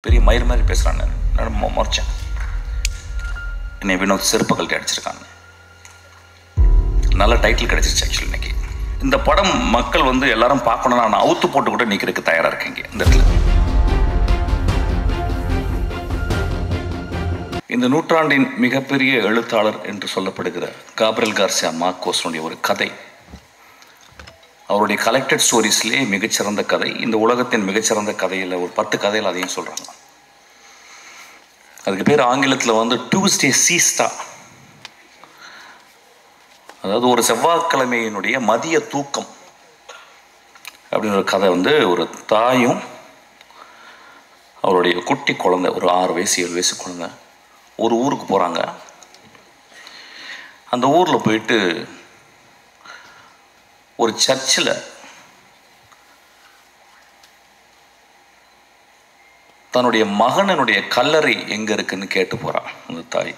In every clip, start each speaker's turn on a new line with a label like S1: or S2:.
S1: பெரிய மயிர் மாதிரி பேசுகிறான்னு நான் முறைச்சேன். என்னை வினோத் செருப்பு கழட்டி அடிச்சிருக்காங்க. நல்ல டைட்டில் கிடச்சிருச்சு ஆக்சுவலி இன்னைக்கு. இந்த படம் மக்கள் எல்லாரும் பார்க்கணும்னா நான் அவுத்து போட்டு கூட நிற்கிறதுக்கு தயாராக இருக்கேங்க இந்த இடத்துல. இந்த நூற்றாண்டின் மிகப்பெரிய எழுத்தாளர் என்று சொல்லப்படுகிற காப்ரியல் கார்சியா மார்கோஸனுடைய ஒரு கதை, அவருடைய கலெக்டட் ஸ்டோரிஸ்லேயே மிகச்சிறந்த கதை. இந்த உலகத்தின் மிகச்சிறந்த கதையில் ஒரு 10 கதையில் அதையும் சொல்கிறாங்க. அதுக்கு பேர் ஆங்கிலத்தில் டியூஸ்டே சீஸ்டா, அதாவது ஒரு செவ்வாய்க்கிழமையினுடைய மதிய தூக்கம் அப்படின்ற ஒரு கதை. ஒரு தாயும் அவருடைய குட்டி குழந்தை, ஒரு 6 வயசு 7 வயசு குழந்தை ஒரு ஊருக்கு போகிறாங்க. அந்த ஊரில் போயிட்டு ஒரு சர்ச்சில் தன்னுடைய மகனுடைய கல்லறை எங்கே இருக்குன்னு கேட்டு போகிறான் அந்த தாய்.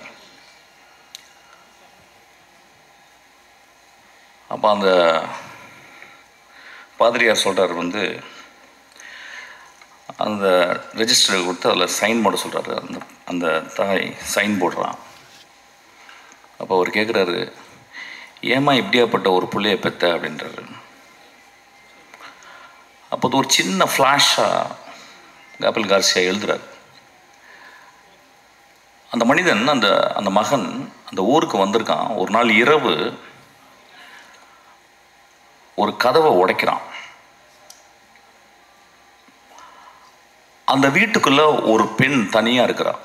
S1: அப்போ அந்த பாதிரியார் சொல்கிறார், அந்த ரெஜிஸ்டர் கொடுத்து அதில் சைன் போட சொல்கிறாரு. அந்த தாய் சைன் போடுறான். அப்போ அவர் கேட்குறாரு, ஏமா இப்படியாப்பட்ட ஒரு பிள்ளையை பெற்ற அப்படின்றாரு. அப்போ அது ஒரு சின்ன ஃப்ளாஷாக காப்ரியல் கார்சியா எழுதுறாரு. அந்த மனிதன், அந்த மகன் அந்த ஊருக்கு வந்திருக்கான். ஒரு நாள் இரவு ஒரு கதவை உடைக்கிறான். அந்த வீட்டுக்குள்ள ஒரு பெண் தனியாக இருக்கிறான்.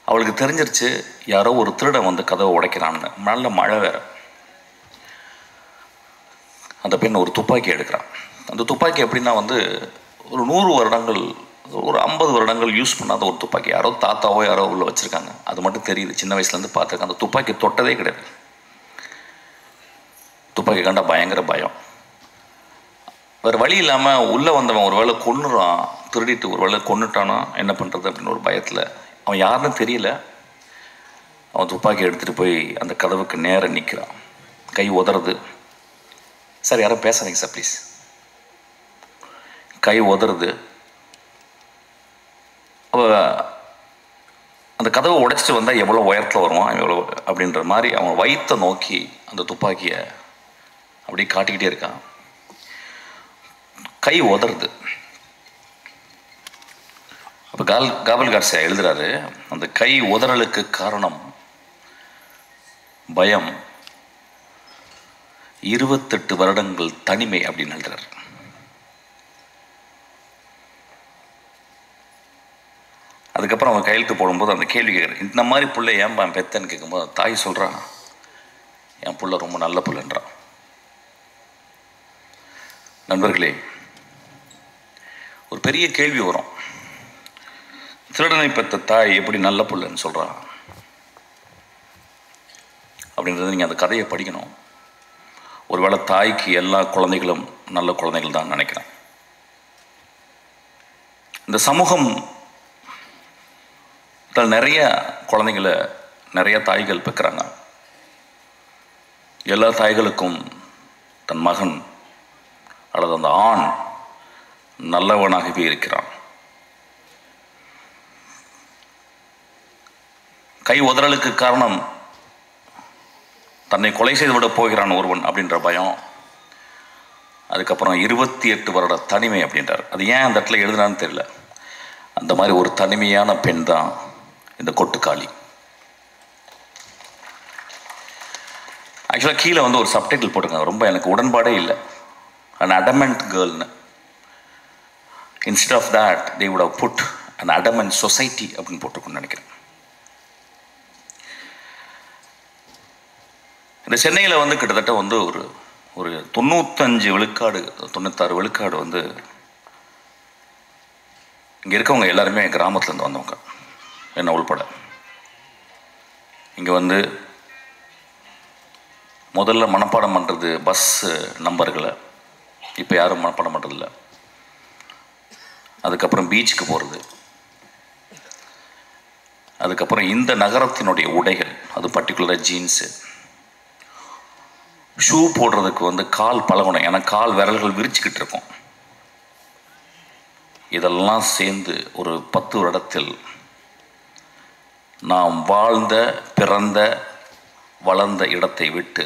S1: அவளுக்கு தெரிஞ்சிருச்சு யாரோ ஒரு திருடன் கதவை உடைக்கிறான்னு. நல்ல மழை வேற. அந்த பெண் ஒரு துப்பாக்கி எடுக்கிறான். அந்த துப்பாக்கி எப்படின்னா ஒரு 100 வருடங்கள், ஒரு 50 வருடங்கள் யூஸ் பண்ணாத ஒரு துப்பாக்கி. யாரோ தாத்தாவோ யாரோ உள்ள வச்சுருக்காங்க. அது மட்டும் தெரியுது. சின்ன வயசுலேருந்து பார்த்துருக்கேன். அந்த துப்பாக்கி தொட்டதே கிடையாது. துப்பாக்கி கண்டா பயங்கர பயம். வேறு வழி இல்லாமல் உள்ளே வந்தவன் ஒரு வேளை கொன்னுறான், திருடிட்டு ஒரு வேளை கொன்னுட்டானா என்ன பண்ணுறது அப்படின்னு ஒரு பயத்தில், அவன் யாருன்னு தெரியல, அவன் துப்பாக்கி எடுத்துகிட்டு போய் அந்த கதவுக்கு நேராக நிற்கிறான். கை உதறது. சார் யாரும் பேசாதீங்க சார் ப்ளீஸ். கை உதறது. அவள் அந்த கதவை உடைச்சிட்டு வந்தால் எவ்வளோ உயரத்தில் வருவான் எவ்வளோ அப்படின்ற மாதிரி அவன் வயிற்றை நோக்கி அந்த துப்பாக்கியை அப்படி காட்டிக்கிட்டே இருக்கான். கை உதறது. அப்போ காப்ரியல் கார்சியா எழுதுறாரு, அந்த கை உதறலுக்கு காரணம் பயம், 28 வருடங்கள் தனிமை அப்படின்னு எழுதுறாரு. அதுக்கப்புறம் அவன் கையெழுத்து போடும்போது அந்த கேள்வி கேட்குறேன், இந்த மாதிரி பிள்ளை ஏன்பா பெத்தன்னு கேட்கும்போது தாய் சொல்கிறான், என் பிள்ளை ரொம்ப நல்ல பிள்ளைன்றான். நண்பர்களே, ஒரு பெரிய கேள்வி வரும், திருடனை பெற்ற தாய் எப்படி நல்ல பிள்ளைன்னு சொல்கிறான் அப்படின்றது நீங்கள் அந்த கதையை படிக்கணும். ஒருவேளை தாய்க்கு எல்லா குழந்தைகளும் நல்ல குழந்தைகள் தான் நினைக்கிறேன். இந்த சமூகம் நிறைய குழந்தைங்களை நிறைய தாய்கள் பெற்கிறாங்க. எல்லா தாய்களுக்கும் தன் மகன் அல்லது அந்த ஆண் நல்லவனாகவே இருக்கிறான். கை உதறலுக்கு காரணம் தன்னை கொலை செய்து விட போகிறான் ஒருவன் அப்படின்ற பயம். அதுக்கப்புறம் 28 வருட தனிமை அப்படின்றார். அது ஏன் அந்த இடத்துல எழுதுனான்னு தெரியல. அந்த மாதிரி ஒரு தனிமையான பெண் தான் இந்த கொட்டுக்காளி. ஆக்சுவலாக கீழே ஒரு சப்டைட்டில் போட்டுருக்காங்க, ரொம்ப எனக்கு உடன்பாடே இல்லை. an adamant girl. Instead of that they would have put an adamant society அப்படின்னு போட்டிருக்குன்னு நினைக்கிறேன். இந்த சென்னையில் கிட்டத்தட்ட ஒரு 95 விழுக்காடு 96 விழுக்காடு இங்கே இருக்கவங்க எல்லாருமே கிராமத்துலேருந்து வந்தவங்க, என்ன உள்பட. இங்கே முதல்ல மனப்பாடம் பண்ணுறது பஸ் நம்பர்களை, இப்போ யாரும் மனப்பாடம் பண்ணுறதில்ல. அதுக்கப்புறம் பீச்சுக்கு போகிறது, அதுக்கப்புறம் இந்த நகரத்தினுடைய உடைகள், அது பர்டிகுலராக ஜீன்ஸு, ஷூ போடுறதுக்கு கால் பழகணும். ஏன்னா கால் விரல்கள் விரிச்சுக்கிட்டு இருக்கும். இதெல்லாம் சேர்ந்து ஒரு 10 வருடத்தில் நாம் வாழ்ந்த, பிறந்த, வளர்ந்த இடத்தை விட்டு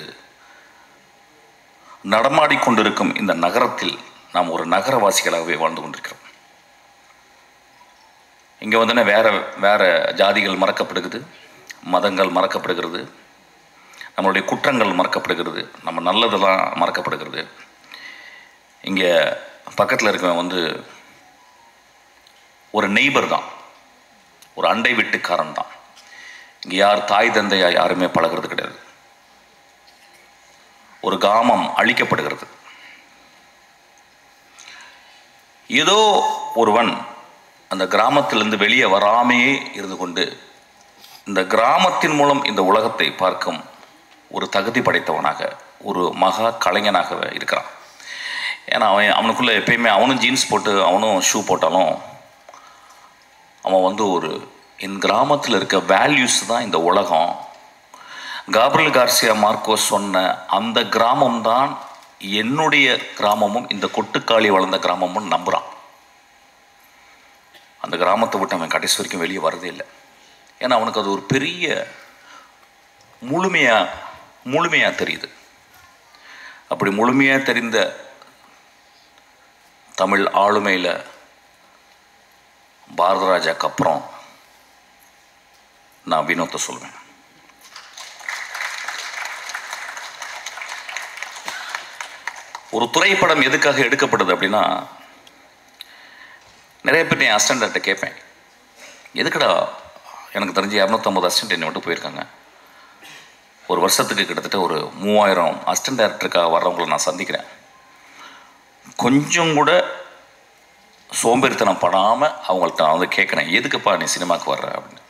S1: நடமாடிக்கொண்டிருக்கும் இந்த நகரத்தில் நாம் ஒரு நகரவாசிகளாகவே வாழ்ந்து கொண்டிருக்கிறோம். இங்கே வந்தோடனே வேற ஜாதிகள் மறக்கப்படுகிறது, மதங்கள் மறக்கப்படுகிறது, நம்மளுடைய குற்றங்கள் மறக்கப்படுகிறது, நம்ம நல்லதெல்லாம் மறக்கப்படுகிறது. இங்கே பக்கத்தில் இருக்கவன் ஒரு நெய்பர் தான், ஒரு அண்டை வீட்டுக்காரன் தான். இங்கே யார் தாய் தந்தையா யாருமே பழகிறது கிடையாது. ஒரு கிராமம் அழிக்கப்படுகிறது. ஏதோ ஒருவன் அந்த கிராமத்திலிருந்து வெளியே வராமையே இருந்து கொண்டு இந்த கிராமத்தின் மூலம் இந்த உலகத்தை பார்க்கும் ஒரு தகுதி படைத்தவனாக, ஒரு மகா கலைஞனாகவே இருக்கிறான். ஏன்னா அவனுக்குள்ளே எப்பயுமே அவனும் ஜீன்ஸ் போட்டு அவனும் ஷூ போட்டாலும் அவன் ஒரு என் கிராமத்தில் இருக்க வேல்யூஸ் தான் இந்த உலகம். காப்ரியல் கார்சியா மார்க்கோஸ் சொன்ன அந்த கிராமம்தான் என்னுடைய கிராமமும், இந்த கொட்டுக்காளி வளர்ந்த கிராமமும் நம்புகிறான். அந்த கிராமத்தை விட்டு அவன் கடைசி வரைக்கும் வெளியே வரதே இல்லை. ஏன்னா அவனுக்கு அது ஒரு பெரிய முழுமையாக தெரியுது. அப்படி முழுமையாக தெரிந்த தமிழ் ஆளுமையில் பாரத ராஜாக்கு அப்புறம் நான் வினோத்தை சொல்வேன். ஒரு திரைப்படம் எதுக்காக எடுக்கப்படுது அப்படின்னா, நிறைய பேர் என் அசிஸ்டண்ட்டை கேட்பேன், எதுக்கடா எனக்கு தெரிஞ்சு 250 அசிஸ்டண்ட் என்னை விட்டு போயிருக்காங்க. ஒரு வருஷத்துக்கு கிட்டத்தட்ட ஒரு 3000 அசிஸ்டன்ட் டைரக்டருக்காக வர்றவங்களை நான் சந்திக்கிறேன். கொஞ்சம் கூட சோம்பேறித்தனம் படாமல் அவங்கள்ட்ட நான் கேட்குறேன், எதுக்குப்பா நீ சினிமாவுக்கு வர்ற அப்படின்னு.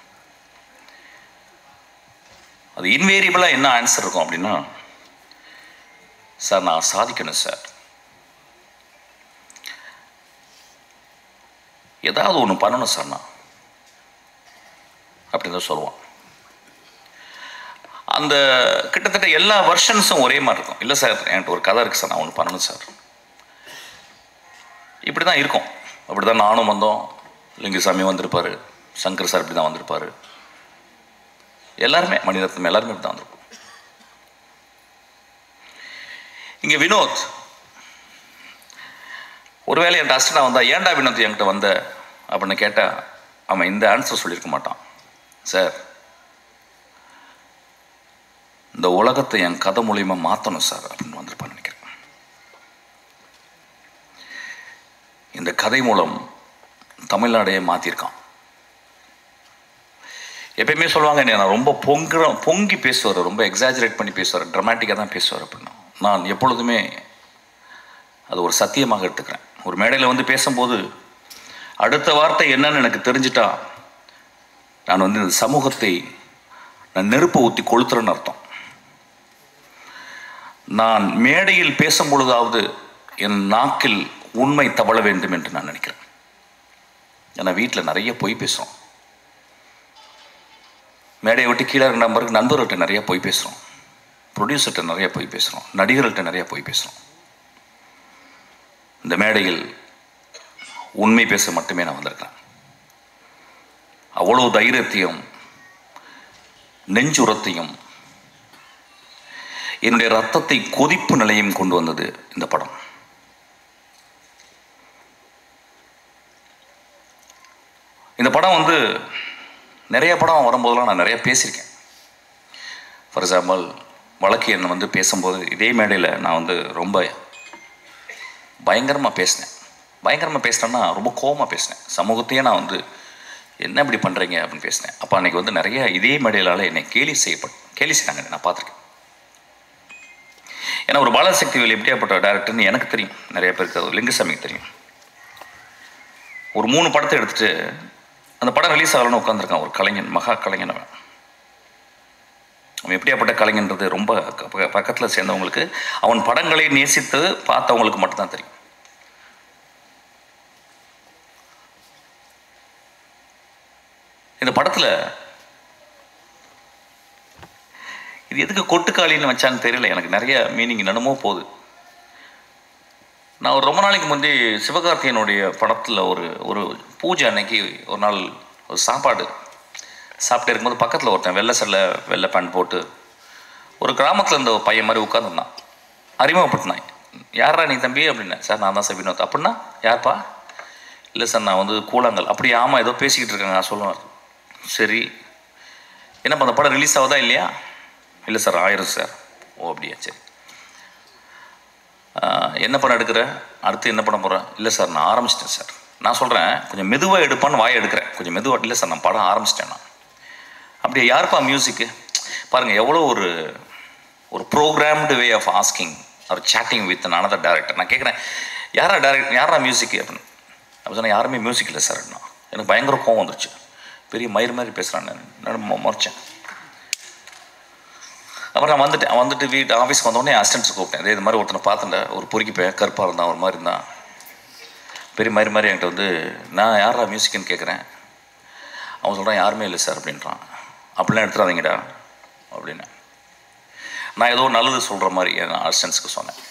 S1: அது இன்வேரியபிளாக என்ன ஆன்சர் இருக்கும் அப்படின்னா, சார் நான் சாதிக்கணும் சார், ஏதாவது ஒன்று பண்ணணும் சார் நான் அப்படின்னு தான் சொல்லுவான். அந்த கிட்டத்தட்ட எல்லா வெர்ஷன்ஸும் ஒரே மாதிரி இருக்கும். இல்லை சார் என்கிட்ட ஒரு கதை இருக்குது சார், நான் ஒன்று பண்ணணும் சார். இப்படி தான் இருக்கும். அப்படி தான் நானும் வந்தோம், லிங்குசாமி வந்திருப்பார், சங்கர் சார் இப்படி தான் வந்திருப்பார், எல்லாருமே மணிரத்னம் எல்லாருமே இப்படி தான் வந்திருப்போம். இங்கே வினோத் ஒருவேளை என்கிட்ட அசிஸ்டண்டாக வந்தால், ஏன்டா வினோத் என்கிட்ட வந்த அப்படின்னு கேட்டால் அவன் இந்த ஆன்சர் சொல்லியிருக்க மாட்டான். சார் இந்த உலகத்தை என் கதை மூலியமாக மாற்றணும் சார் அப்படின்னு வந்திருப்பான்னு நினைக்கிறேன். இந்த கதை மூலம் தமிழ்நாடையே மாற்றிருக்கான். எப்பயுமே சொல்லுவாங்க, நான் ரொம்ப பொங்கி பேசுவார், ரொம்ப எக்ஸாஜரேட் பண்ணி பேசுவார், ட்ராமாட்டிக்காக தான் பேசுவார் அப்படின்னா. நான் எப்பொழுதுமே அது ஒரு சத்தியமாக எடுத்துக்கிறேன். ஒரு மேடையில் பேசும்போது அடுத்த வார்த்தை என்னன்னு எனக்கு தெரிஞ்சிட்டா நான் இந்த சமூகத்தை நான் நெருப்பு ஊற்றி கொளுத்துறேன்னு அர்த்தம். நான் மேடையில் பேசும் பொழுதாவது என் நாக்கில் உண்மை தவழ வேண்டும் என்று நான் நினைக்கிறேன். ஏன்னா வீட்டில் நிறைய பொய் பேசுகிறோம், மேடையை விட்டு கீழே நம்பருக்கு நண்பர்கள்ட்ட நிறைய பொய் பேசுகிறோம், ப்ரொடியூசர்கிட்ட நிறைய பொய் பேசுகிறோம், நடிகர்கள்ட்ட நிறைய பொய் பேசுகிறோம். இந்த மேடையில் உண்மை பேச மட்டுமே நான் வந்திருக்கேன். அவ்வளோ தைரியத்தையும் நெஞ்சுரத்தையும் என்னுடைய ரத்தத்தை கொதிப்பு நிலையும் கொண்டு வந்தது இந்த படம். இந்த படம் நிறைய படம் வரும்போதெல்லாம் நான் நிறைய பேசியிருக்கேன். ஃபார் எக்ஸாம்பிள் வழக்கு என்னை பேசும்போது இதே மேடையில் நான் ரொம்ப பயங்கரமாக பேசினேன். பயங்கரமாக பேசினேன்னா ரொம்ப கோபமாக பேசினேன். சமூகத்தையே நான் என்ன இப்படி பண்ணுறீங்க அப்படின்னு பேசினேன். அப்போ அன்றைக்கி நிறைய இதே மேடையிலால் என்னை கேலி செய்கிறாங்க, நான் பார்த்துருக்கேன். ஏன்னா ஒரு பாலசக்திவேல் எப்படியாப்பட்ட டைரக்டர்னு எனக்கு தெரியும், நிறைய பேருக்கு லிங்குசாமிக்கு தெரியும். ஒரு 3 படத்தை எடுத்துகிட்டு அந்த படம் ரிலீஸ் ஆகலன்னு உட்காந்துருக்கான் ஒரு கலைஞன், மகா கலைஞன். அவன் எப்படியாப்பட்ட கலைஞன்றது ரொம்ப பக்கத்தில் சேர்ந்தவங்களுக்கு, அவன் படங்களை நேசித்து பார்த்தவங்களுக்கு மட்டும்தான் தெரியும். இந்த படத்தில் இது எதுக்கு கொட்டுக்காளின்னு வச்சான்னு தெரியல, எனக்கு நிறைய மீனிங் என்னமோ போகுது. நான் ஒரு ரொம்ப நாளைக்கு முந்தி சிவகார்த்திகேயனுடைய படத்தில் ஒரு பூஜை அன்னைக்கு ஒரு நாள் ஒரு சாப்பாடு சாப்பிட்டு இருக்கும்போது பக்கத்தில் ஒருத்தன் வெள்ளை சட்டை வெள்ளை பேண்ட் போட்டு ஒரு கிராமத்தில் இருந்த ஒரு பையன் மாதிரி உட்காந்துருந்தான். அறிமுகப்படுத்தினான். யாரா நீ தம்பி அப்படின்னேன். சார் நான் தான் சார் வினோத். அப்படின்னா யார்ப்பா? இல்லை சார் நான் வந்து கூழாங்கல். அப்படி ஆமாம் ஏதோ பேசிக்கிட்டு இருக்காங்க நான் சொல்லுவேன். சரி என்னப்பா அந்த படம் ரிலீஸ் ஆகுதா இல்லையா? இல்லை சார் ஆயிரும் சார். ஓ அப்படியா சரி. என்ன படம் எடுக்கிற? அடுத்து என்ன படம் போகிறேன்? இல்லை சார் நான் ஆரம்பிச்சிட்டேன் சார். நான் சொல்கிறேன் கொஞ்சம் மெதுவாக எடுப்பான்னு வாயை எடுக்கிறேன். கொஞ்சம் மெதுவாக. இல்லை சார் நான் படம் ஆரம்பிச்சிட்டேன் நான். அப்படியே யாருப்பா மியூசிக்கு? பாருங்கள் எவ்வளோ ஒரு ப்ரோக்ராம்டு வே ஆஃப் ஆஸ்கிங் ஒரு சேட்டிங் வித் another டேரக்டர். நான் கேட்குறேன் யாரா மியூசிக்கு அப்படின்னு. அப்படி சொன்னால் யாருமே மியூசிக் இல்லை சார். எனக்கு பயங்கர கோவம் வந்துருச்சு. பெரிய மயிர் மாதிரி பேசுகிறான். நான் முறைச்சேன். அப்புறம் நான் வந்துட்டு வீட்டு ஆஃபீஸ்க்கு வந்தோடனே அசிஸ்டன்ட்ஸ் கூப்பிட்டேன். இது மாதிரி ஒருத்தனை பார்த்துட்டேன். ஒரு பொறுக்கிப்பேன் கருப்பாக இருந்தான் ஒரு மாதிரி இருந்தான். பெரிய மாதிரி என்கிட்ட வந்து நான் யாரா மியூசிக்குன்னு கேட்குறேன். அவன் சொல்கிறான் யாருமே இல்லை சார் அப்படின்றான். அப்படிலாம் எடுத்துடாதீங்கடா அப்படின்னு நான் ஏதோ நல்லது சொல்கிற மாதிரி என் அசிஸ்டன்ட்ஸ்க்கு சொன்னேன்.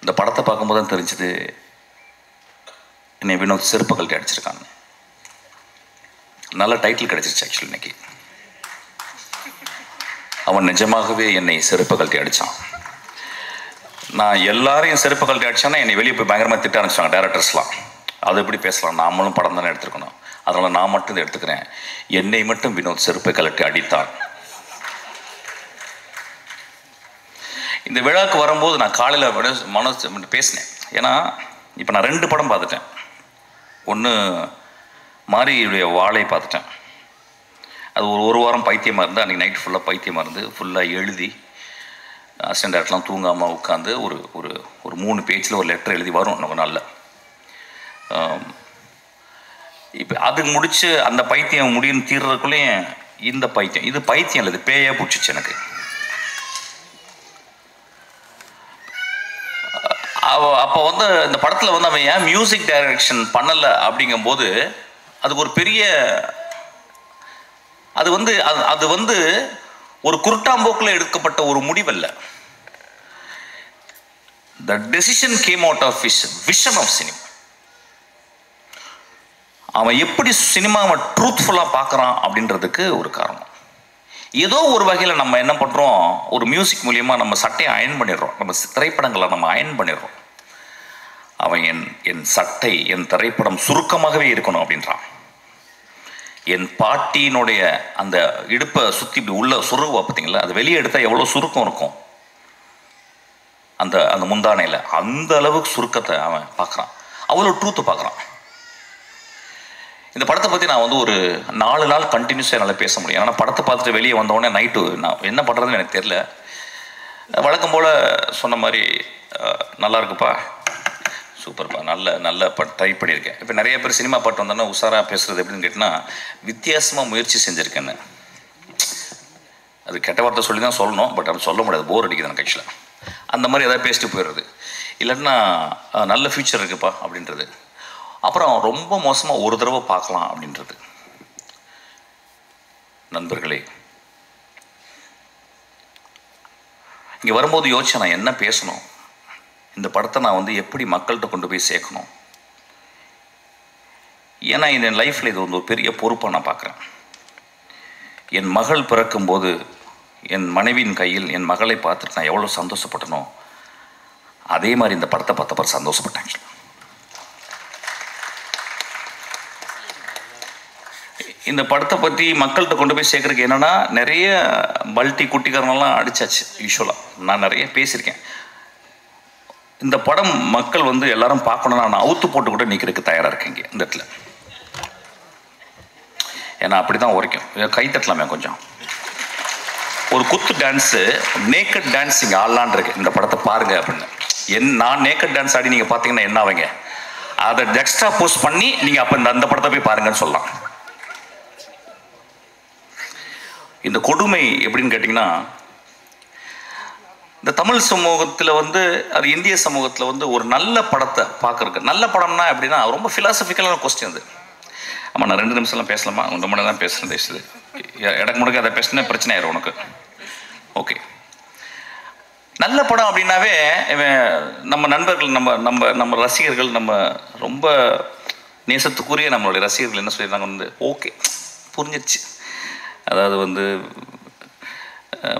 S1: இந்த படத்தை பார்க்கும்போது தான் தெரிஞ்சுது என்னை வினோத் செருப்பு கழட்டி அடிச்சிருக்காங்க. நல்ல டைட்டில் கிடச்சிருச்சு ஆக்சுவலி இன்னைக்கு. அவன் நிஜமாகவே என்னை செருப்பு கழட்டி அடித்தான். நான் எல்லாரையும் செருப்பு கழட்டி அடித்தானா என்னை வெளியே போய் பயங்கரமாக திட்ட ஆரம்பிச்சாங்க டேரக்டர்ஸ்லாம். அது எப்படி பேசலாம், நாமளும் படம் தானே எடுத்துருக்கணும், அதனால் நான் மட்டும் இதை எடுத்துக்கிறேன். என்னை மட்டும் வினோத் செருப்பை கழட்டி அடித்தான். இந்த விழாவுக்கு வரும்போது நான் காலையில் மனசு பேசினேன். ஏன்னா இப்போ நான் 2 படம் பார்த்துட்டேன். ஒன்று மாரியுடைய வாழை பார்த்துட்டேன். அது ஒரு வாரம் பைத்தியமாக இருந்து அன்றைக்கி நைட் ஃபுல்லாக பைத்தியமாக இருந்து ஃபுல்லாக எழுதி அசிஸ்டன்ட் டேரக்டர்லாம் தூங்காமல் உட்காந்து ஒரு 3 பேஜில் ஒரு லெட்டர் எழுதி வரும் நம்ம நாளில். இப்போ அது முடித்து அந்த பைத்தியம் முடியும் தீர்றதுக்குள்ளேயும் இந்த பைத்தியம் இது பைத்தியம் இல்லை, இது பேயாக பிடிச்சிச்சு எனக்கு. அப்போ வந்து இந்த படத்தில் வந்து அவன் ஏன் மியூசிக் டைரக்ஷன் பண்ணலை அப்படிங்கும்போது அதுக்கு ஒரு பெரிய அது வந்து ஒரு குருட்டாம்போக்கில் எடுக்கப்பட்ட ஒரு முடிவல்ல. The decision came out of his vision of cinema. அவன் எப்படி சினிமாவை ட்ரூத்ஃபுல்லாக பார்க்குறான் அப்படின்றதுக்கு ஒரு காரணம். ஏதோ ஒரு வகையில் நம்ம என்ன பண்ணுறோம், ஒரு மியூசிக் மூலியமாக நம்ம சட்டையை அயன் பண்ணிடுறோம், நம்ம திரைப்படங்களை நம்ம அயன் பண்ணிடுறோம். அவன் என் சட்டை என் திரைப்படம் சுருக்கமாகவே இருக்கணும் அப்படின்றான். என் பாட்டியினுடைய அந்த இடுப்பை சுற்றி இப்படி உள்ள சுருவா பார்த்தீங்களா, அது வெளியே எடுத்தால் எவ்வளோ சுருக்கம் இருக்கும் அந்த முந்தானையில், அந்த அளவுக்கு சுருக்கத்தை அவன் பார்க்குறான். அவ்வளோ ட்ரூத்தை பார்க்குறான். இந்த படத்தை பற்றி நான் வந்து ஒரு 4 நாள் கண்டினியூஸாக என்னால் பேச முடியும். ஆனால் படத்தை பார்த்துட்டு வெளியே வந்தோடனே நைட்டு நான் என்ன பண்ணுறதுன்னு எனக்கு தெரியல. வழக்கம் போல் சொன்ன மாதிரி நல்லா இருக்குப்பா, சூப்பர்ப்பா, நல்ல ட்ரை பண்ணியிருக்கேன். இப்போ நிறைய பேர் சினிமா பாட்டு வந்தோன்னா உஷாராக பேசுகிறது எப்படின்னு கேட்டால் வித்தியாசமாக முயற்சி செஞ்சுருக்கேன்னு. அது கெட்ட வார்த்தை சொல்லி தான் சொல்லணும், பட் அப்படி சொல்ல முடியாது, போர் அடிக்குது எனக்கு ஆக்சுவலாக. அந்த மாதிரி எதாவது பேசிட்டு போயிடுறது, இல்லைன்னா நல்ல ஃபியூச்சர் இருக்குப்பா அப்படின்றது. அப்புறம் ரொம்ப மோசமாக ஒரு தடவை பார்க்கலாம் அப்படின்றது. நண்பர்களே, இங்கே வரும்போது யோசிச்சேன் நான் என்ன பேசணும், இந்த படத்தை நான் வந்து எப்படி மக்கள்கிட்ட கொண்டு போய் சேர்க்கணும். ஏன்னா என் லைஃப்பில் இது வந்து ஒரு பெரிய பொறுப்பாக நான் பார்க்குறேன். என் மகள் பிறக்கும்போது என் மனைவியின் கையில் என் மகளை பார்த்துட்டு நான் எவ்வளோ சந்தோஷப்பட்டனோ அதே மாதிரி இந்த படத்தை பார்த்த சந்தோஷப்பட்டேன். இந்த படத்தை பற்றி மக்கள்கிட்ட கொண்டு போய் சேர்க்குறதுக்கு என்னென்னா நிறைய பல்ட்டி குட்டிக்காரனெல்லாம் அடித்தாச்சு. யூஸ்வலாக நான் நிறைய பேசியிருக்கேன். இந்த படம் மக்கள் வந்து எல்லாரும் பார்க்கணுன்னா நான் அவுத்து போட்டு கூட நிற்கிறதுக்கு தயாராக இருக்கேங்க இந்த இடத்துல. ஏன்னா அப்படி தான் உரைக்கும். கை தட்டலாமே கொஞ்சம். ஒரு குத்து டான்ஸு நேக்கட் டான்ஸ் இங்கே ஆடலான் இருக்கு, இந்த படத்தை பாருங்க அப்படின்னு. நான் நேக்கட் டான்ஸ் ஆடி நீங்கள் பார்த்தீங்கன்னா என்ன ஆவீங்க, அதை எக்ஸ்ட்ரா போஸ்ட் பண்ணி நீங்கள் அப்போ அந்த படத்தை போய் பாருங்கன்னு சொல்லலாம். இந்த கொடுமை எப்படின்னு கேட்டிங்கன்னா, இந்த தமிழ் சமூகத்தில் வந்து அது இந்திய சமூகத்தில் வந்து ஒரு நல்ல படத்தை பார்க்குறக்கு, நல்ல படம்னா எப்படின்னா ரொம்ப ஃபிலாசபிக்கலான கொஸ்டின் அது. ஆமாம், நான் 2 நிமிஷம்லாம் பேசலாமா? 1 மணி தான் பேசுகிறேன். தயவுசெய்து இடக்கு முடக்க அதை பேசினா பிரச்சனை ஆயிரும் உனக்கு. ஓகே, நல்ல படம் அப்படின்னாவே நம்ம நண்பர்கள், நம்ம நம்ம நம்ம ரசிகர்கள், நம்ம ரொம்ப நேசத்துக்குரிய நம்மளுடைய ரசிகர்கள் என்ன சொல்லிடுறாங்க வந்து, ஓகே புரிஞ்சிருச்சு. அதாவது வந்து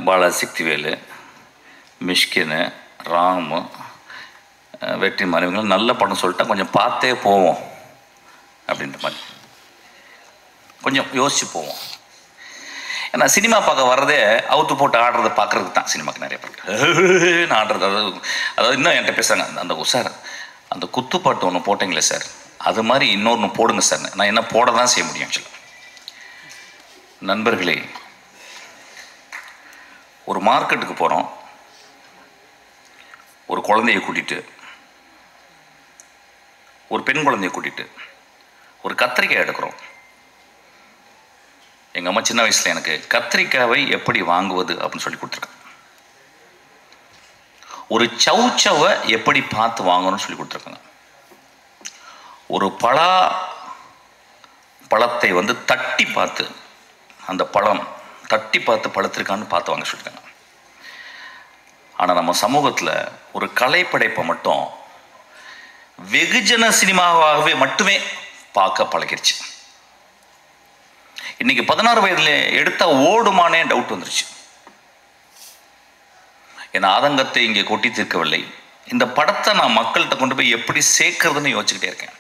S1: பாலாசக்திவேலு, மிஷ்கினு, ராமு, வெற்றி மாறவங்களும் நல்ல படம் சொல்லிட்டா கொஞ்சம் பார்த்தே போவோம் அப்படின்ற மாதிரி கொஞ்சம் யோசிச்சு போவோம். ஏன்னா சினிமா பார்க்க வர்றதே அவுத்து போட்டு ஆடுறதை பார்க்குறதுக்கு தான். சினிமாவுக்கு நிறைய பேருக்கு ஆடுறது, அதாவது இன்னும் என்கிட்ட பேசுகிறாங்க, அந்த சார் அந்த குத்துப்பாட்டு ஒன்று போட்டிங்களே சார், அது மாதிரி இன்னொன்று போடுங்க சார். நான் என்ன போட தான் செய்ய முடியும். ஆக்சுவலாக நண்பர்களே, ஒரு மார்க்கெட்டுக்கு போகிறோம், ஒரு குழந்தையை கூட்டிகிட்டு, ஒரு பெண் குழந்தையை கூட்டிகிட்டு ஒரு கத்திரிக்காய் எடுக்கிறோம். எங்கள் அம்மா சின்ன வயசில் எனக்கு கத்திரிக்காவை எப்படி வாங்குவது அப்படின்னு சொல்லி கொடுத்துருக்காங்க. ஒரு சவுச்சவை எப்படி பார்த்து வாங்கணும்னு சொல்லி கொடுத்துருக்காங்க. ஒரு பழத்தை வந்து தட்டி பார்த்து, அந்த பழம் தட்டி பார்த்து பழுத்திருக்கான்னு பார்த்து வாங்க சொல்லியிருக்காங்க. ஆனால் நம்ம சமூகத்தில் ஒரு கலைப்படைப்பை மட்டும் வெகுஜன சினிமாவாகவே மட்டுமே பார்க்க பழகிருச்சு. இன்னைக்கு 16 வயதில் எடுத்தா ஓடுமானே டவுட் வந்துருச்சு. என் ஆதங்கத்தை இங்கே கொட்டி தீர்க்கவில்லை. இந்த படத்தை நான் மக்கள்கிட்ட கொண்டு போய் எப்படி சேர்க்கறதுன்னு யோசிச்சுக்கிட்டே இருக்கேன்.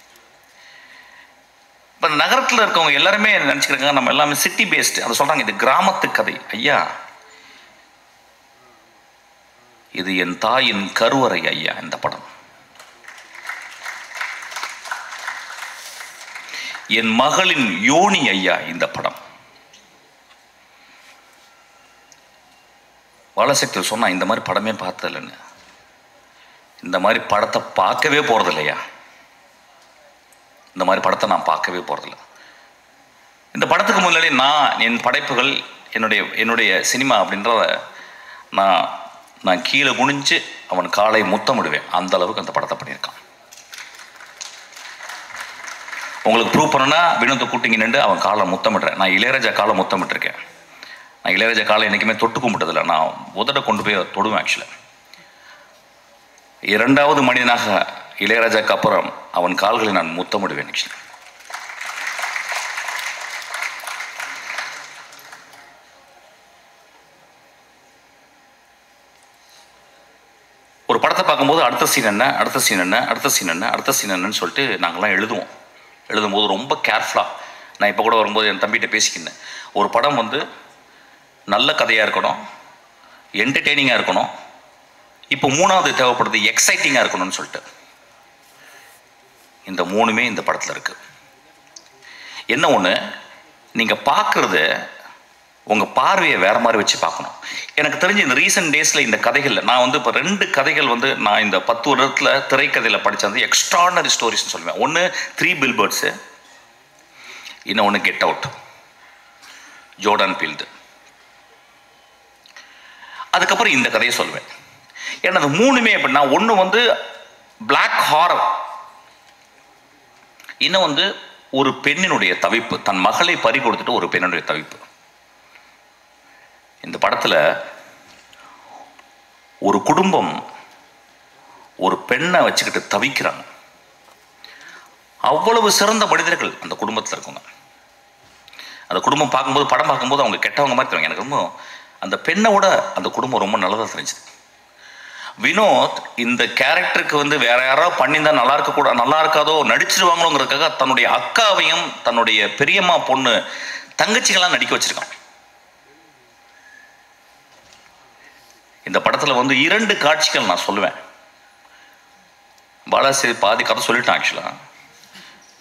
S1: இப்போ நகரத்தில் இருக்கவங்க எல்லாருமே நினச்சிக்கிறாங்க நம்ம எல்லாமே சிட்டி பேஸ்டு. அதை சொல்கிறாங்க இது கிராமத்து கதை. ஐயா, இது என் தாயின் கருவறை ஐயா. இந்த படம் என் மகளின் யோனி ஐயா. இந்த படம் பாலசக்தி சொன்னா இந்த மாதிரி படமே பார்த்ததில்லைன்னு. இந்த மாதிரி படத்தை பார்க்கவே போறது இல்லையா. இந்த மாதிரி படத்தை நான் பார்க்கவே போறதில்லை. இந்த படத்துக்கு முன்னாடி நான் என் படைப்புகள், என்னுடைய சினிமா அப்படின்றத நான் கீழே குனிஞ்சு அவன் காலை முத்தமிடுவேன். அந்த அளவுக்கு அந்த படத்தை பண்ணியிருக்கான். உங்களுக்கு ப்ரூவ் பண்ணனா வினோத்தை கூட்டிங்க நின்று அவன் காலை முத்தமிடுறேன். நான் இளையராஜா காலை முத்தமிட்டிருக்கேன். நான் இளையராஜா காலை என்றைக்குமே தொட்டு கும்பிட்டதில்லை. நான் உதட கொண்டு போய் தொடுவேன். ஆக்சுவலாக 2வது மனிதனாக இளையராஜாக்கு அப்புறம் அவன் கால்களை நான் முத்தமிடுவேன். ஆக்சுவலி ஒரு படத்தை பார்க்கும்போது அடுத்த சீன் என்ன, அடுத்த சீன் என்ன, அடுத்த சீன் என்ன, அடுத்த சீன் என்னன்னு சொல்லிட்டு நாங்கள்லாம் எழுதும்போது ரொம்ப கேர்ஃபுல்லாக. நான் இப்போ கூட வரும்போது என் தம்பிகிட்ட பேசிக்கினேன். ஒரு படம் வந்து நல்ல கதையாக இருக்கணும், என்டர்டெய்னிங்காக இருக்கணும், இப்போ 3வது தேவைப்படுது எக்ஸைட்டிங்காக இருக்கணும்னு சொல்லிட்டு. இந்த 3மே இந்த படத்தில் இருக்குது. என்ன ஒன்று, நீங்கள் பார்க்குறது உங்கள் பார்வையை வேறு மாதிரி வச்சு பார்க்கணும். எனக்கு தெரிஞ்சு இந்த ரீசெண்ட் டேஸில் இந்த கதைகளில் நான் வந்து இப்போ 2 கதைகள் வந்து நான் இந்த 10 வருடத்தில் திரைக்கதையில் படித்தது எக்ஸ்ட்ரானரி ஸ்டோரிஸ்ன்னு சொல்லுவேன். ஒன்று 3 பில்பர்ட்ஸு, இன்னொன்று கெட் அவுட், ஜோர்டன் பீல்டு. அதுக்கப்புறம் இந்த கதையை சொல்லுவேன். ஏன்னா அது 3மே எப்படின்னா, ஒன்று வந்து பிளாக் ஹாரர், இன்னும் வந்து ஒரு பெண்ணினுடைய தவிப்பு, தன் மகளை பறி கொடுத்துட்டு ஒரு பெண்ணுடைய தவிப்பு. இந்த படத்தில் ஒரு குடும்பம் ஒரு பெண்ணை வச்சுக்கிட்டு தவிக்கிறாங்க. அவ்வளவு சிறந்த மனிதர்கள் அந்த குடும்பத்தில் இருக்கவங்க. அந்த குடும்பம் பார்க்கும்போது, படம் பார்க்கும்போது அவங்க கெட்டவங்க மாதிரி தெரியும். எனக்கு ரொம்ப அந்த பெண்ணோட அந்த குடும்பம் ரொம்ப நல்லதாக தெரிஞ்சுது. வினோத் இந்த கேரக்டருக்கு வந்து வேற யாராவது பண்ணியிருந்தா நல்லா இருக்காதோ, நடிச்சிருவாங்களோங்கிறதுக்காக தன்னுடைய அக்காவையும் தன்னுடைய பெரியம்மா பொண்ணு தங்கச்சிகளாம் நடிக்க வச்சிருக்கான். இந்த படத்தில் வந்து 2 காட்சிகள் நான் சொல்லுவேன். பாலாஜி பாதி கதை சொல்லிட்டேன். ஆக்சுவலாக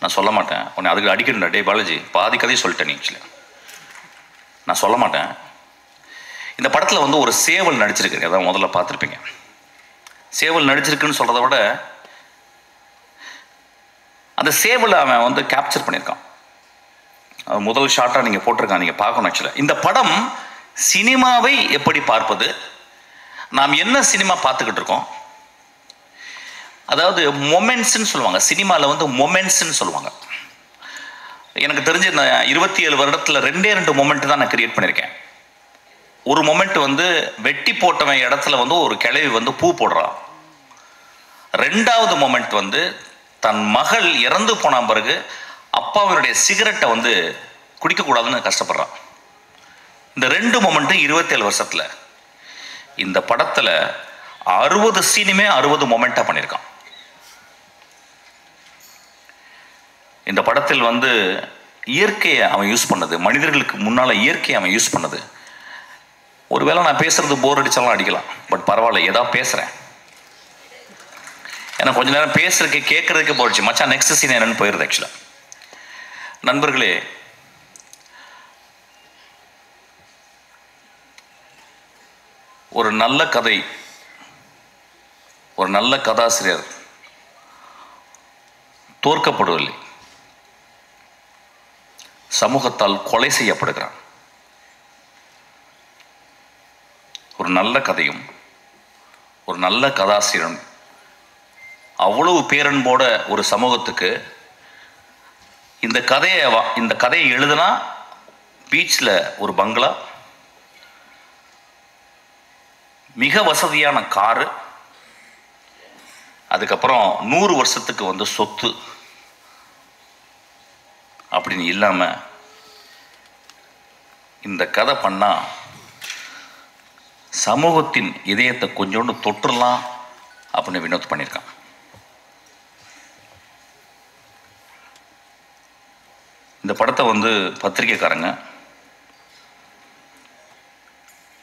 S1: நான் சொல்ல மாட்டேன். உன்னை அதுக்கு அடிக்கணும். டே பாலாஜி, பாதி கதையை சொல்லிட்டேன். நீ ஆக்சுவலாக நான் சொல்ல மாட்டேன். இந்த படத்தில் வந்து ஒரு சேவல் நடிச்சிருக்கு. அதான் முதல்ல பார்த்துருப்பீங்க. சேவல் நடிச்சிருக்குன்னு சொல்கிறத விட அந்த சேவலை அவன் வந்து கேப்சர் பண்ணியிருக்கான். அது முதல் ஷாட்டாக நீங்கள் போட்டிருக்கான், நீங்கள் பார்க்கணும். ஆக்சுவலாக இந்த படம் சினிமாவை எப்படி பார்ப்பது, நாம் என்ன சினிமா பார்த்துக்கிட்டு இருக்கோம், அதாவது மொமெண்ட்ஸ்ன்னு சொல்லுவாங்க. சினிமாவில் வந்து மொமெண்ட்ஸ்ன்னு சொல்லுவாங்க. எனக்கு தெரிஞ்ச இந்த 27 வருடத்தில் 2 மொமெண்ட் தான் நான் கிரியேட் பண்ணியிருக்கேன். ஒரு மொமெண்ட் வந்து வெட்டி போட்டவன் இடத்துல வந்து ஒரு கிழவி வந்து பூ போடுறான். ரெண்டாவது மொமெண்ட் வந்து தன் மகள் இறந்து போன பிறகு அப்பாவுடைய சிகரெட்டை வந்து குடிக்கக்கூடாதுன்னு கஷ்டப்படுறான். இந்த 2 மொமெண்ட்டும் 27 வருஷத்துல. இந்த படத்துல 60 சீனுமே 60 மொமெண்டா பண்ணியிருக்கான். இந்த படத்தில் வந்து இயற்கையை அவன் யூஸ் பண்ணது, மனிதர்களுக்கு முன்னால இயற்கையை அவன் யூஸ் பண்ணது. ஒருவேளை நான் பேசுறது போர் அடிச்சாலும் அடிக்கலாம், பட் பரவாயில்ல, ஏதாவது பேசுறேன். ஏன்னா கொஞ்ச நேரம் பேசுறதுக்கு கேட்கறதுக்கு போயிடுச்சு. மச்சான் நெக்ஸ்ட் சீன் என்னன்னு போயிருது. ஆக்சுவலா நண்பர்களே, ஒரு நல்ல கதை, ஒரு நல்ல கதாசிரியர் தோற்கப்படுவதில்லை, சமூகத்தால் கொலை செய்யப்படுகிறான். ஒரு நல்ல கதையும் ஒரு நல்ல கதாசிரியரும் அவ்வளவு பேரன்போட ஒரு சமூகத்துக்கு இந்த கதையை எழுதுனா பீச்சில் ஒரு பங்களா, மிக வசதியான காரு, அதுக்கப்புறம் 100 வருஷத்துக்கு வந்து சொத்து அப்படின்னு இல்லாம இந்த கதை பண்ணா சமூகத்தின் இதயத்தை கொஞ்சோண்டு தொற்றுலாம் அப்படின்னு வினோத் பண்ணியிருக்கான். இந்த படத்தை வந்து பத்திரிகைக்காரங்க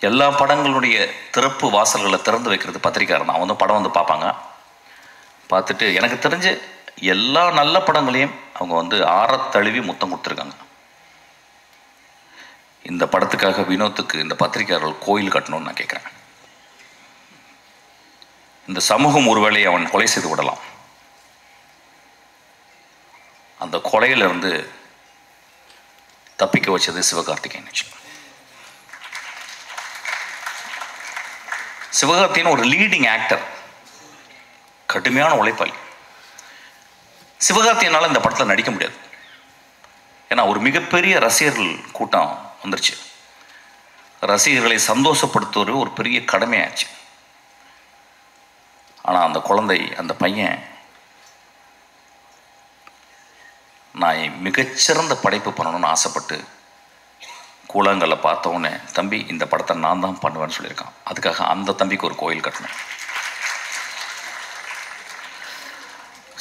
S1: எல்லா படங்களுடைய திறப்பு வாசல்களை திறந்து வைக்கிறது பத்திரிக்கையாளர் தான். வந்து படம் வந்து பார்ப்பாங்க. பார்த்துட்டு எனக்கு தெரிஞ்ச எல்லா நல்ல படங்களையும் அவங்க வந்து ஆறத்தழுவி முத்தம் கொடுத்துருக்காங்க. இந்த படத்துக்காக வினோத்துக்கு இந்த பத்திரிகையாளர்கள் கோயில் கட்டணும்னு நான் கேட்குறேன். இந்த சமூகம் ஒருவேளை அவன் கொலை செய்து விடலாம். அந்த கொலையிலிருந்து தப்பிக்க வச்சது சிவகார்த்திகேயன். சிவகார்த்திகேயன் ஒரு லீடிங் ஆக்டர், கடுமையான உழைப்பாளி. சிவகார்த்திகேயனால இந்த படத்தில் நடிக்க முடியாது. ஏன்னா ஒரு மிகப்பெரிய ரசிகர்கள் கூட்டம் வந்துருச்சு. ரசிகர்களை சந்தோஷப்படுத்துவது ஒரு பெரிய கடமையாச்சு. ஆனால் அந்த குழந்தை, அந்த பையன், நான் மிகச்சிறந்த படைப்பு பண்ணணும்னு ஆசைப்பட்டு கூழாங்கல்ல பார்த்தவொடனே, தம்பி இந்த படத்தை நான் தான் பண்ணுவேன்னு சொல்லியிருக்கான். அதுக்காக அந்த தம்பிக்கு ஒரு கோயில் கட்டணும்.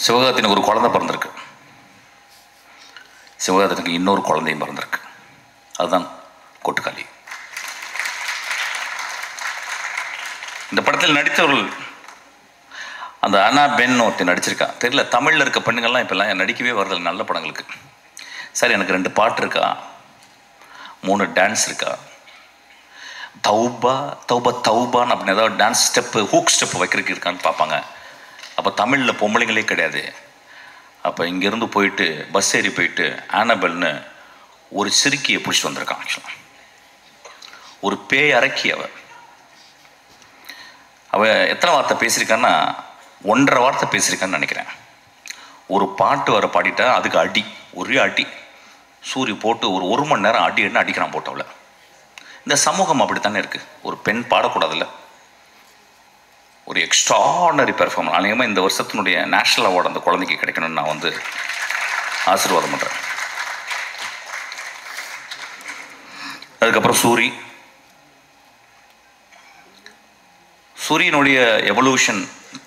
S1: சிவகார்த்திகேயனுக்கு ஒரு குழந்தை பிறந்திருக்கு. சிவகார்த்திகேயனுக்கு இன்னொரு குழந்தையும் பிறந்திருக்கு. அதுதான் கொட்டுக்காளி. இந்த படத்தில் நடித்தவர்கள், அந்த அனா பென் ஒருத்தர் நடிச்சிருக்கா. தெரியல, தமிழில் இருக்க பெண்ணுங்கள்லாம் இப்போல்லாம் நடிக்கவே வரதில்லை நல்ல படங்களுக்கு. சார் எனக்கு 2 பாட்டு இருக்கா, 3 டான்ஸ் இருக்கா, தௌபா தௌபா தௌபான்னு அப்படின்னு ஏதாவது டான்ஸ் ஸ்டெப்பு, ஹூக் ஸ்டெப்பு வைக்கிறதுக்கு இருக்கான்னு பார்ப்பாங்க. அப்போ தமிழில் பொம்பளைங்களே கிடையாது. அப்போ இங்கேருந்து போயிட்டு பஸ் ஏறி போயிட்டு ஆனபெல்னு ஒரு சிறுக்கியை பிடிச்சிட்டு வந்திருக்கான். ஆக்சுவலாக ஒரு பேய் அரக்கி. அவ எத்தனை வார்த்தை பேசியிருக்கான்னா 1.5 வார்த்தை பேசியிருக்கான்னு நினைக்கிறேன். ஒரு பாட்டு வர பாடிட்டா அதுக்கு அடி, ஒரே அடி சூரி போட்டு ஒரு மணி நேரம் அடி அடிக்கிறான் போட்டவளை. இந்த சமூகம் அப்படித்தானே இருக்கு. ஒரு பெண் பாடக்கூடாதுல்ல. ஒரு எக்ஸ்ட்ரானரி பெர்ஃபார்மன்ஸ். அநேகமாக இந்த வருஷத்தினுடைய நேஷனல் அவார்டு அந்த குழந்தைக்கு கிடைக்கணும்னு நான் வந்து ஆசீர்வாதம் பண்ணுறேன். அதுக்கப்புறம் சூரியனுடைய எவல்யூஷன்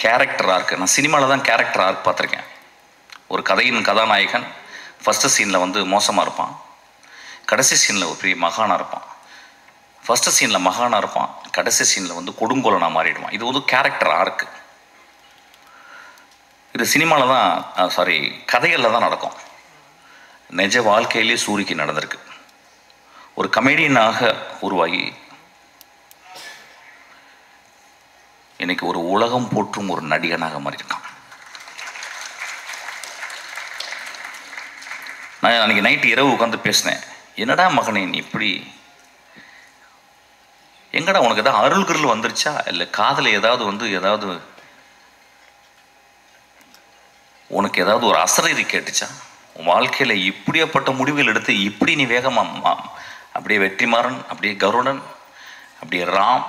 S1: கேரக்டர் ஆர்க். நான் சினிமாவில் தான் கேரக்டர் ஆர்க் பார்த்துருக்கேன். ஒரு கதையின் கதாநாயகன் ஃபஸ்ட்டு சீனில் வந்து மோசமாக இருப்பான், கடைசி சீனில் ஒரு பெரிய மகானாக இருப்பான். ஃபஸ்ட்டு சீனில் மகானாக இருப்பான், கடைசி சீனில் வந்து கொடுங்கோலனாக மாறிடுவான். இது வந்து கேரக்டர் ஆர்க்கு. இது சினிமாவில் தான், கதைகளில் தான் நடக்கும். நிஜ வாழ்க்கையிலே சூரிக்கு நடந்திருக்கு. ஒரு கமெடியனாக உருவாகி இன்னைக்கு ஒரு உலகம் போற்றும் ஒரு நடிகனாக மாறியிருக்கான். நான் அன்றைக்கி நைட்டு இரவு உட்காந்து பேசினேன். என்னடா மகனே நீ இப்படி, எங்கடா உனக்கு ஏதாவது அருள்கிருள் வந்துருச்சா, இல்லை காதில் ஏதாவது உனக்கு ஏதாவது ஒரு அசரீரி கேட்டுச்சா, உன் வாழ்க்கையில் இப்படியாப்பட்ட முடிவுகள் எடுத்து இப்படி நீ வேகமாக அப்படியே வெற்றிமாறன், அப்படியே கருடன், அப்படியே ராம்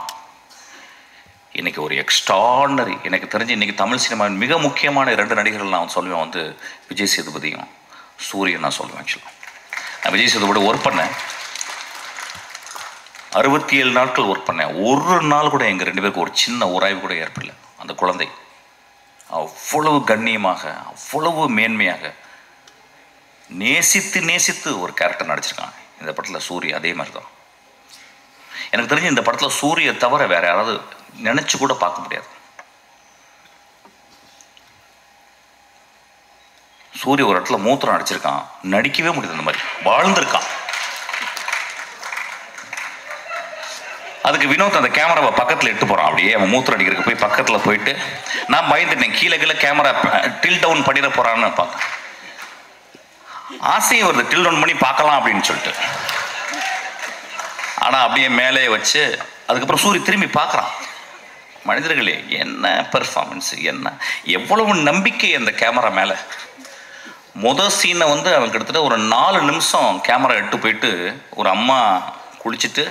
S1: இன்னைக்கு ஒரு எக்ஸ்ட்ராடனரி, எனக்கு தெரிஞ்சு இன்னைக்கு தமிழ் சினிமாவின் மிக முக்கியமான 2 நடிகர்கள் நான் சொல்லுவேன், வந்து விஜய் சேதுபதியும் சூரியன் நான் சொல்லுவேன். ஆக்சுவலாக நான் விஜய் சேதுபதி ஒர்க் பண்ணேன், 67 நாட்கள் ஒர்க் பண்ணேன். ஒரு நாள் கூட எங்கள் 2 பேருக்கு ஒரு சின்ன உராய்வு கூட ஏற்படல. அந்த குழந்தை அவ்வளவு கண்ணியமாக, அவ்வளவு மேன்மையாக நேசித்து நேசித்து ஒரு கேரக்டர் நடிச்சிருக்காங்க. இந்த படத்தில் சூரிய அதே மாதிரி தான். எனக்கு தெரிஞ்சு இந்த படத்தில் சூரிய தவிர வேற யாராவது நினைச்சு கூட பார்க்க முடியாது. சூரிய ஒரு இடத்துல மூத்திரம் அடிச்சிருக்கான், நடிக்கவே முடியாது, அந்த மாதிரி வாழ்ந்திருக்கான். அதுக்கு வினோத் அந்த கேமராவை பக்கத்தில் எட்டு போகிறான். அப்படியே அவன் மூத்திரம் அடிக்கிறதுக்கு போய் பக்கத்தில் போயிட்டு நான் பயந்துட்டேன், கீழே கேமரா டில் டவுன் பண்ணிட போகிறான்னு பார்க்க ஆசையும் வருது, டில் டவுன் பண்ணி பார்க்கலாம் அப்படின்னு சொல்லிட்டு. ஆனால் அப்படியே மேலே வச்சு அதுக்கப்புறம் சூரிய திரும்பி பார்க்குறான். மனிதர்களே என்ன பெர்ஃபார்மன்ஸு, என்ன எவ்வளவு நம்பிக்கை அந்த கேமரா மேலே. முதல் சீனை வந்து அவன் கிட்டத்தட்ட ஒரு 4 நிமிஷம் கேமரா எட்டு போயிட்டு ஒரு அம்மா குளிச்சுட்டு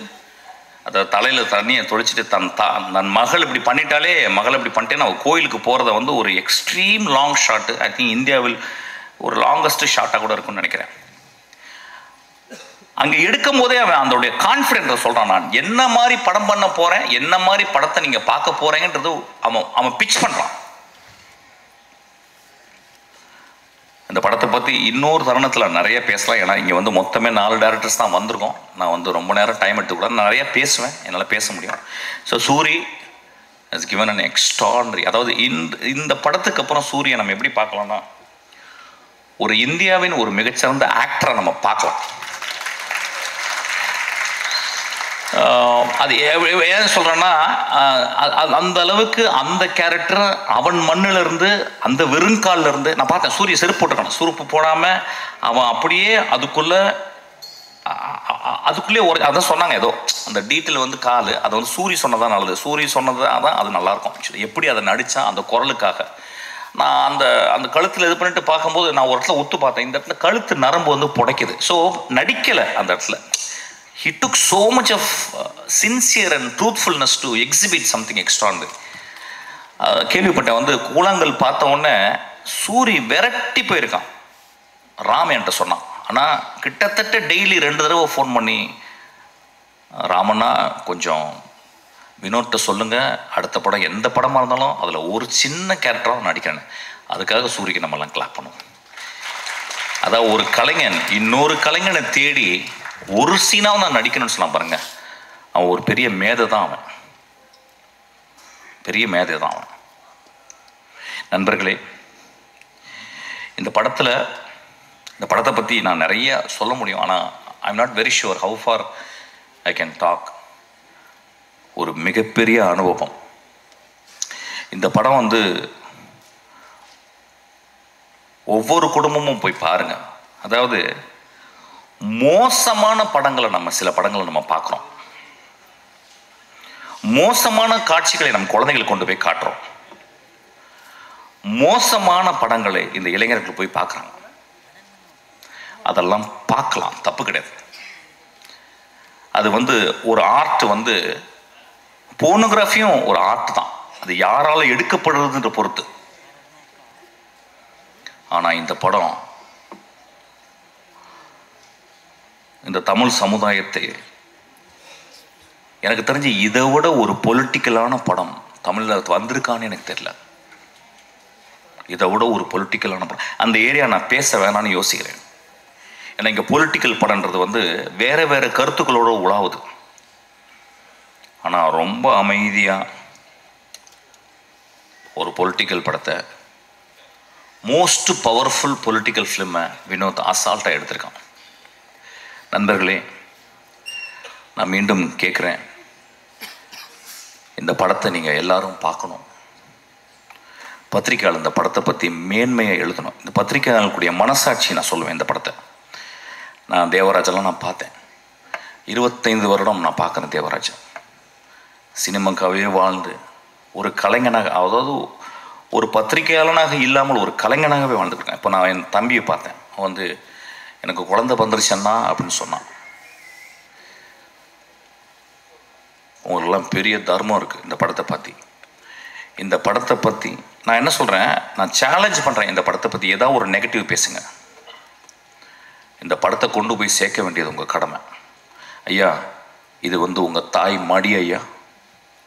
S1: அதை தலையில் தண்ணியை தொளிச்சிட்டு தன் மகள் இப்படி பண்ணிட்டாலே, மகள் இப்படி பண்ணிட்டேன்னு அவள் கோயிலுக்கு போகிறத வந்து ஒரு extreme long shot. I think இந்தியாவில் ஒரு லாங்கஸ்ட் ஷாட்டாக கூட இருக்குன்னு நினைக்கிறேன். அங்கே எடுக்கும் போதே அவன் அதோடைய கான்ஃபிடென்ட்டை சொல்கிறான், நான் என்ன மாதிரி படம் பண்ண போகிறேன், என்ன மாதிரி படத்தை நீங்கள் பார்க்க போகிறேங்கன்றது அவன் பிச் பண்ணுறான். இந்த படத்தை பற்றி இன்னொரு தருணத்தில் நிறைய பேசலாம். ஏன்னா இங்கே வந்து மொத்தமே 4 டேரக்டர்ஸ் தான் வந்திருக்கோம். நான் வந்து ரொம்ப நேரம் டைம் எடுத்துக்கூடாது, நிறையா பேசுவேன், என்னால் பேச முடியும். So Suri has given an extraordinary, அதாவது இந்த படத்துக்கு அப்புறம் சூரியை நம்ம எப்படி பார்க்கலாம்னா, ஒரு இந்தியாவின் ஒரு மிகச்சிறந்த ஆக்டரை நம்ம பார்க்கலாம். அது ஏன் சொல்கிறேன்னா, அந்த அளவுக்கு அந்த கேரக்டர் அவன் மண்ணிலிருந்து, அந்த வெறுங்காலில் இருந்து நான் பார்த்தேன். சூரிய செருப்பு போட்டுக்கணும், செருப்பு போடாமல் அவன் அப்படியே அதுக்குள்ளே ஒரு அதான் சொன்னாங்க, ஏதோ அந்த டீட்டெயில் வந்து கால் அதை வந்து சூரிய சொன்னதான் நல்லது, சூரிய சொன்னது தான் அது நல்லாயிருக்கும். ஆக்சுவலி எப்படி அதை நடித்தான் அந்த குரலுக்காக. நான் அந்த கழுத்தில் இது பண்ணிட்டு பார்க்கும்போது நான் ஒரு இடத்துல ஒத்து பார்த்தேன், இந்த இடத்துல கழுத்து நரம்பு வந்து புடைக்குது. ஸோ நடிக்கலை அந்த இடத்துல. He took so much of sincere and truthfulness to exhibit something extraordinary. கேள்விப்பட்டேன் வந்து கூழாங்கல் பார்த்த உடனே சூரி விரட்டி போயிருக்கான். ராம் என்கிட்ட சொன்னான். ஆனால் கிட்டத்தட்ட டெய்லி 2 தடவை ஃபோன் பண்ணி, ராமண்ணா கொஞ்சம் வினோட்ட சொல்லுங்கள், அடுத்த படம் எந்த படமாக இருந்தாலும் அதில் ஒரு சின்ன கேரக்டராக நடிக்கிறேன்னு. அதுக்காக சூரிக்கு நம்மலாம் கிளாப் பண்ணுவோம். அதாவது ஒரு கலைஞன் இன்னொரு கலைஞனை தேடி ஒரு சீனாவும் நான் நடிக்கணும்னு சொன்னான் பாருங்க. அவன் ஒரு பெரிய மேதை தான், அவன் பெரிய மேதை தான் அவன். நண்பர்களே, இந்த படத்தை பற்றி நான் நிறைய சொல்ல முடியும். ஆனால் I am not very sure how far I can talk. ஒரு மிகப்பெரிய அனுபவம். இந்த படம் வந்து ஒவ்வொரு குடும்பமும் போய் பாருங்க. அதாவது மோசமான படங்களை சில படங்களை நம்ம பார்க்குறோம், மோசமான காட்சிகளை நம்ம குழந்தைகளுக்கு கொண்டு போய் காட்டுறோம். மோசமான படங்களை இந்த இளைஞர்கள் போய் பார்க்குறாங்க. அதெல்லாம் பார்க்கலாம், தப்பு கிடையாது. அது வந்து ஒரு ஆர்ட், வந்து போர்னோகிராஃபியும் ஒரு ஆர்ட் தான். அது யாரால எடுக்கப்படுறதுன்ற பொறுத்து. ஆனால் இந்த படம் இந்த தமிழ் சமுதாயத்தை, எனக்கு தெரிஞ்சு இதை விட ஒரு பொலிட்டிக்கலான படம் தமிழில் வந்திருக்கான்னு எனக்கு தெரியல. இதை விட ஒரு பொலிட்டிக்கலான படம், அந்த ஏரியா நான் பேச வேணான்னு யோசிக்கிறேன். ஏன்னா இங்கே பொலிட்டிக்கல் படம்ன்றது வந்து வேற வேற கருத்துக்களோட உலாவுது. ஆனால் ரொம்ப அமைதியாக ஒரு பொலிட்டிக்கல் படத்தை, மோஸ்ட் பவர்ஃபுல் பொலிட்டிக்கல் ஃபிலிமை வினோத் அசால்ட்டாக எடுத்திருக்கான். நண்பர்களே, நான் மீண்டும் கேட்குறேன், இந்த படத்தை நீங்கள் எல்லாரும் பார்க்கணும். பத்திரிக்கையாளர் இந்த படத்தை பற்றி மேன்மையை எழுதணும். இந்த பத்திரிக்கையாளர்களுடைய மனசாட்சி நான் சொல்லுவேன். இந்த படத்தை நான் தேவராஜெல்லாம் நான் பார்த்தேன். 25 வருடம் நான் பார்க்குறேன் தேவராஜா. சினிமாக்காகவே வாழ்ந்து ஒரு கலைஞனாக, அதாவது ஒரு பத்திரிகையாளனாக இல்லாமல் ஒரு கலைஞனாகவே வாழ்ந்துருக்கேன். இப்போ நான் என் தம்பியை பார்த்தேன். அவன் வந்து எனக்கு குழந்தை வந்துருச்சேன்னா அப்படின்னு சொன்னான். உங்களுக்கெல்லாம் பெரிய தர்மம் இருக்குது இந்த படத்தை பற்றி. இந்த படத்தை பற்றி நான் என்ன சொல்கிறேன், நான் சேலஞ்ச் பண்ணுறேன். இந்த படத்தை பற்றி ஏதாவது ஒரு நெகட்டிவ் பேசுங்க. இந்த படத்தை கொண்டு போய் சேர்க்க வேண்டியது உங்கள் கடமை. ஐயா, இது உங்கள் தாய் மடி ஐயா.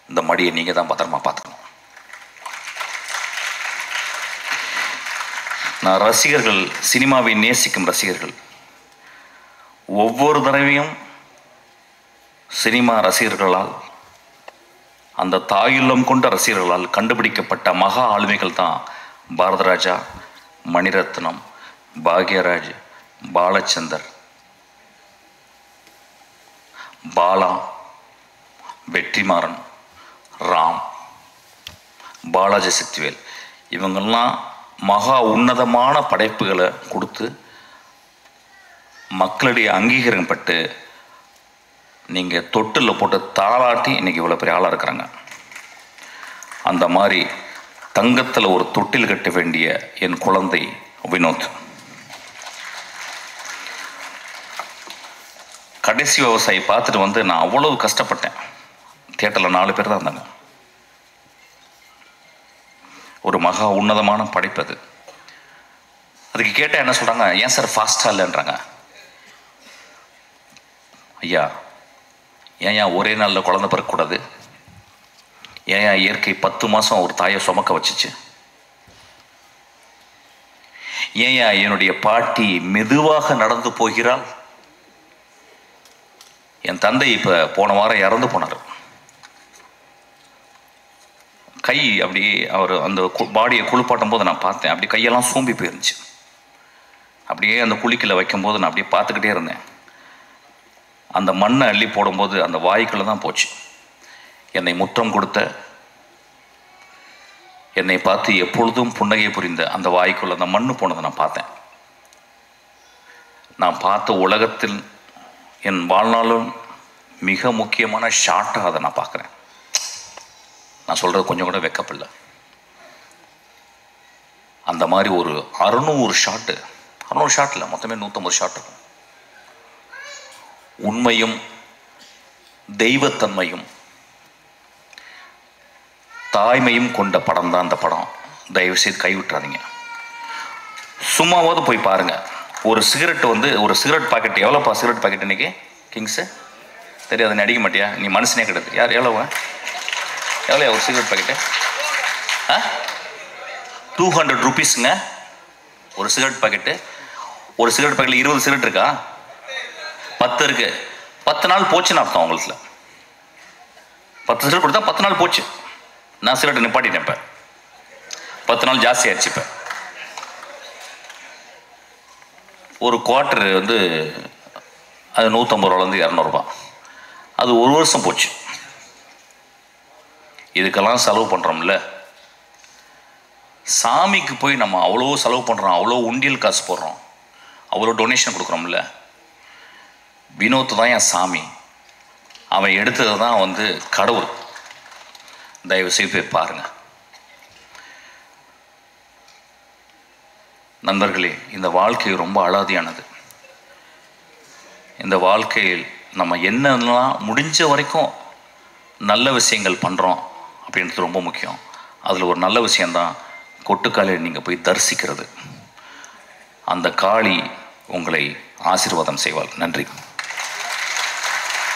S1: இந்த மடியை நீங்கள் தான் பத்திரமா பார்த்துக்கணும். நான் ரசிகர்கள், சினிமாவை நேசிக்கும் ரசிகர்கள், ஒவ்வொரு தடவையும் சினிமா ரசிகர்களால், அந்த தாயுள்ளம் கொண்ட ரசிகர்களால் கண்டுபிடிக்கப்பட்ட மகா ஆளுமைகள் தான் பாரதராஜா, மணிரத்னம், பாக்யராஜ், பாலச்சந்தர், பாலா, வெற்றிமாறன், ராம், பாலாஜி சக்திவேல். இவங்கெல்லாம் மகா உன்னதமான படைப்புகளை கொடுத்து மக்களுடைய அங்கீகாரம் பட்டு நீங்கள் தொட்டில் போட்டு தாளாட்டி இன்றைக்கி இவ்வளோ பெரிய ஆளாக இருக்கிறாங்க. அந்த மாதிரி தங்கத்தில் ஒரு தொட்டில் கட்ட வேண்டிய என் குழந்தை வினோத். கடைசி விவசாயி பார்த்துட்டு நான் அவ்வளவு கஷ்டப்பட்டேன். தியேட்டரில் 4 பேர் தான் இருந்தாங்க. ஒரு மகா உன்னதமான படைப்பு அது. அதுக்கு கேட்டால் என்ன சொல்கிறாங்க, ஏன் சார் ஃபாஸ்ட்டாக இல்லைன்றாங்க. ஐயா, ஏன் ஒரே நாளில் குழந்தை பிறக்கக்கூடாது? ஏன் இயற்கை 10 மாதம் ஒரு தாயை சுமக்க வச்சிச்சு? ஏன் என்னுடைய பாட்டி மெதுவாக நடந்து போகிறாள்? என் தந்தை இப்போ போன வாரம் இறந்து போனார். கை அப்படியே அவர் அந்த பாடியை குளிப்பாட்டும் போது நான் பார்த்தேன். அப்படி கையெல்லாம் சூம்பி போயிருந்துச்சு. அப்படியே அந்த குளிக்கல வைக்கும்போது நான் அப்படியே பார்த்துக்கிட்டே இருந்தேன். அந்த மண்ணை அள்ளி போடும்போது அந்த வாய்க்குள்ளே தான் போச்சு. என்னை முத்தம் கொடுத்த, என்னை பார்த்து எப்பொழுதும் புன்னகை புரிந்த அந்த வாய்க்குள்ள அந்த மண்ணு போனதை நான் பார்த்தேன். நான் பார்த்த உலகத்தில் என் வாழ்நாளும் மிக முக்கியமான ஷாட்டாக அதை நான் பார்க்குறேன். நான் சொல்கிறது கொஞ்சம் கூட வெக்கப்படல. அந்த மாதிரி ஒரு 600 ஷாட்டு, 600 ஷாட்டில் மொத்தமே 150 ஷாட் இருக்கும். உண்மையும் தெய்வத்தன்மையும் தாய்மையும் கொண்ட படம் தான் அந்த படம். தயவுசெய்து கைவிட்டுறாதீங்க. சும்மாவது போய் பாருங்க. ஒரு சிகரெட் ஒரு சிகரெட் பாக்கெட் எவ்வளோப்பா? சிகரெட் பாக்கெட் இன்னைக்கு கிங்ஸு தெரியாது, நீ அடிக்க மாட்டியா? நீ மனுஷனே கிடையாது. யார் எவ்வளோவா? எவ்வளோ ஒரு சிகரெட் பாக்கெட்டு? 200 rupeesங்க ஒரு சிகரெட் பாக்கெட்டு. ஒரு சிகரெட் பாக்கெட்டில் 20 சிகரெட் இருக்கா? 10 இருக்கு. 10 நாள் போச்சுன்னு அர்த்தம் உங்களுக்கு. 10 சிகரெட் கொடுத்தா 10 நாள் போச்சு. நான் சிகரெட் நிப்பாட்டிட்டேன். இப்போ 10 நாள் ஜாஸ்தி ஆயிடுச்சு. இப்போ ஒரு குவார்ட்டர் அது 150 ரூபாலேருந்து 200 ரூபா. அது 1 வருஷம் போச்சு. இதுக்கெல்லாம் செலவு பண்ணுறோம்ல. சாமிக்கு போய் நம்ம அவ்வளோ செலவு பண்ணுறோம், அவ்வளோ உண்டியல் காசு போடுறோம், அவ்வளோ டொனேஷன் கொடுக்குறோம்ல. வினோத் தான் என் சாமி. அவன் எடுத்தது தான் கடவுள். தயவு செய்து போய் பாருங்க. நண்பர்களே, இந்த வாழ்க்கை ரொம்ப அலாதியானது. இந்த வாழ்க்கையில் நம்ம என்னெல்லாம் முடிஞ்ச வரைக்கும் நல்ல விஷயங்கள் பண்ணுறோம் அப்படின்றது ரொம்ப முக்கியம். அதில் ஒரு நல்ல விஷயந்தான் கொட்டுக்காலை நீங்கள் போய் தரிசிக்கிறது. அந்த காளி உங்களை ஆசீர்வாதம் செய்வாள். நன்றி.